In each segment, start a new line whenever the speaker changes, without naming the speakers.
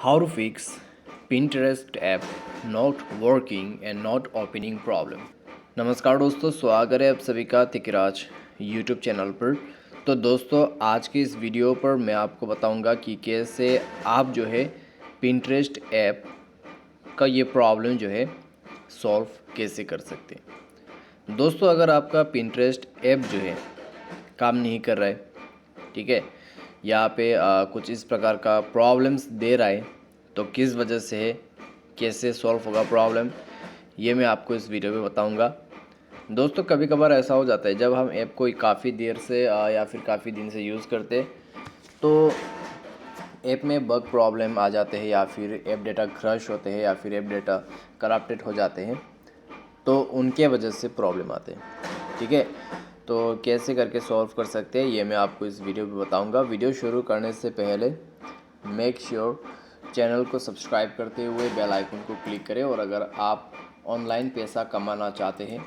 How to fix Pinterest app not working and not opening problem। नमस्कार दोस्तों, स्वागत है आप सभी का तिकराज यूट्यूब चैनल पर। तो दोस्तों, आज की इस वीडियो पर मैं आपको बताऊंगा कि कैसे आप जो है Pinterest ऐप का ये प्रॉब्लम जो है सॉल्व कैसे कर सकते हैं। दोस्तों, अगर आपका Pinterest ऐप जो है काम नहीं कर रहा है, ठीक है, यहाँ पे कुछ इस प्रकार का प्रॉब्लम्स दे रहा है, तो किस वजह से है, कैसे सॉल्व होगा प्रॉब्लम, ये मैं आपको इस वीडियो में बताऊंगा। दोस्तों, कभी कभार ऐसा हो जाता है जब हम ऐप को काफ़ी देर से या फिर काफ़ी दिन से यूज़ करते तो ऐप में बग प्रॉब्लम आ जाते हैं, या फिर ऐप डेटा क्रश होते हैं, या फिर ऐप डेटा करप्टेड हो जाते हैं, तो उनके वजह से प्रॉब्लम आते हैं। ठीक है, तो कैसे करके सॉल्व कर सकते हैं ये मैं आपको इस वीडियो में बताऊंगा। वीडियो शुरू करने से पहले मेक श्योर चैनल को सब्सक्राइब करते हुए बेल आइकन को क्लिक करें, और अगर आप ऑनलाइन पैसा कमाना चाहते हैं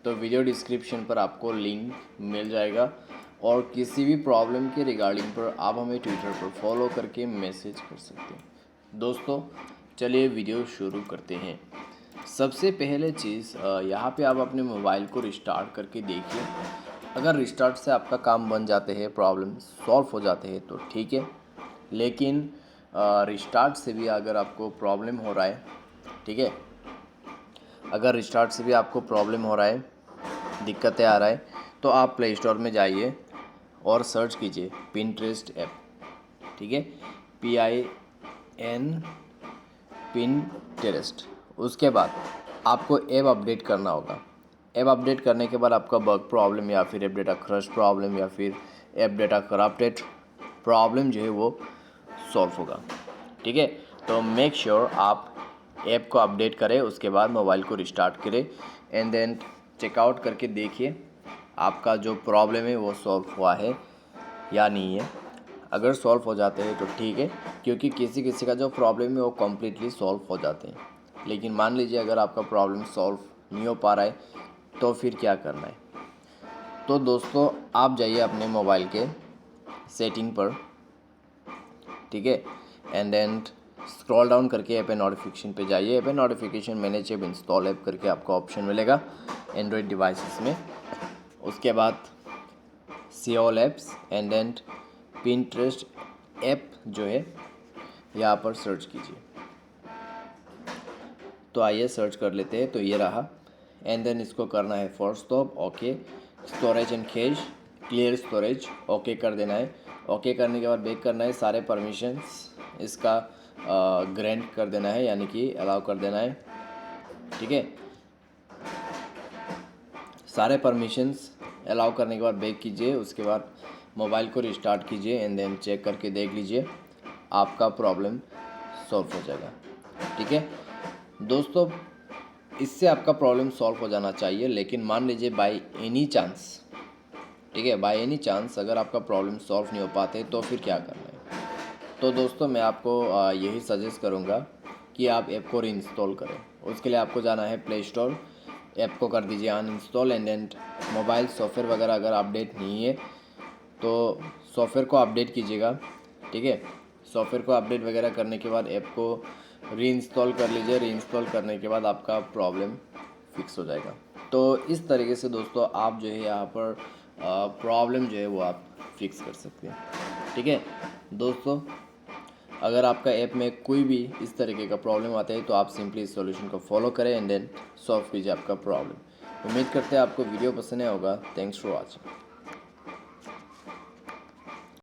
तो वीडियो डिस्क्रिप्शन पर आपको लिंक मिल जाएगा, और किसी भी प्रॉब्लम के रिगार्डिंग पर आप हमें ट्विटर पर फॉलो करके मैसेज कर सकते हैं। दोस्तों, चलिए वीडियो शुरू करते हैं। सबसे पहले चीज़, यहाँ पे आप अपने मोबाइल को रिस्टार्ट करके देखिए। अगर रिस्टार्ट से आपका काम बन जाते हैं, प्रॉब्लम सॉल्व हो जाते हैं तो ठीक है, लेकिन रिस्टार्ट से भी अगर आपको प्रॉब्लम हो रहा है, ठीक है, अगर रिस्टार्ट से भी आपको प्रॉब्लम हो रहा है, दिक्कतें आ रहा है, तो आप प्ले स्टोर में जाइए और सर्च कीजिए Pinterest ऐप। ठीक है, PIN Pinterest। उसके बाद आपको ऐप अपडेट करना होगा। ऐप अपडेट करने के बाद आपका बग प्रॉब्लम, या फिर ऐप डेटा क्रश प्रॉब्लम, या फिर ऐप डेटा करप्टेड प्रॉब्लम जो है वो सॉल्व होगा। ठीक है, तो मेक श्योर आप ऐप को अपडेट करें, उसके बाद मोबाइल को रिस्टार्ट करें, एंड देन चेकआउट करके देखिए आपका जो प्रॉब्लम है वो सॉल्व हुआ है या नहीं है। अगर सॉल्व हो जाते हैं तो ठीक है, क्योंकि किसी किसी का जो प्रॉब्लम है वो कम्प्लीटली सॉल्व हो जाते हैं। लेकिन मान लीजिए अगर आपका प्रॉब्लम सॉल्व नहीं हो पा रहा है तो फिर क्या करना है। तो दोस्तों, आप जाइए अपने मोबाइल के सेटिंग पर, ठीक है, एंड देन स्क्रॉल डाउन करके ऐप नोटिफिकेशन पे जाइए। App notification manage app install app करके आपको ऑप्शन मिलेगा एंड्रॉयड डिवाइसेस में। उसके बाद see all apps, and then Pinterest app जो है यहाँ पर सर्च कीजिए। तो आइए सर्च कर लेते हैं। तो ये रहा, एंड देन इसको करना है for stop, okay, storage and cash, clear storage, okay कर देना है। ओके करने के बाद बैक करना है, सारे परमिशंस इसका ग्रांट कर देना है, यानी कि अलाउ कर देना है। ठीक है, सारे परमिशंस अलाउ करने के बाद बैक कीजिए। उसके बाद मोबाइल को रिस्टार्ट कीजिए, एंड देन चेक करके देख लीजिए आपका प्रॉब्लम सॉल्व हो जाएगा। ठीक है दोस्तों, इससे आपका प्रॉब्लम सॉल्व हो जाना चाहिए। लेकिन मान लीजिए बाय एनी चांस, ठीक है, बाय एनी चांस अगर आपका प्रॉब्लम सॉल्व नहीं हो पाते तो फिर क्या करना है। तो दोस्तों, मैं आपको यही सजेस्ट करूँगा कि आप ऐप को रीइंस्टॉल करें। उसके लिए आपको जाना है प्ले स्टोर, ऐप को कर दीजिए uninstall, and then mobile software वगैरह अगर अपडेट नहीं है तो सॉफ्टवेयर को अपडेट कीजिएगा। ठीक है, सॉफ्टवेयर को अपडेट वगैरह करने के बाद ऐप को रीइंस्टॉल कर लीजिए। रीइंस्टॉल करने के बाद आपका प्रॉब्लम फिक्स हो जाएगा। तो इस तरीके से दोस्तों आप जो है यहाँ पर प्रॉब्लम जो है वो आप फिक्स कर सकते हैं। ठीक है दोस्तों, अगर आपका ऐप में कोई भी इस तरीके का प्रॉब्लम आता है तो आप सिंपली इस सॉल्यूशन को फॉलो करें, एंड देन सॉल्व कीजिए आपका प्रॉब्लम। उम्मीद करते हैं आपको वीडियो पसंद आया होगा। Thanks for watching.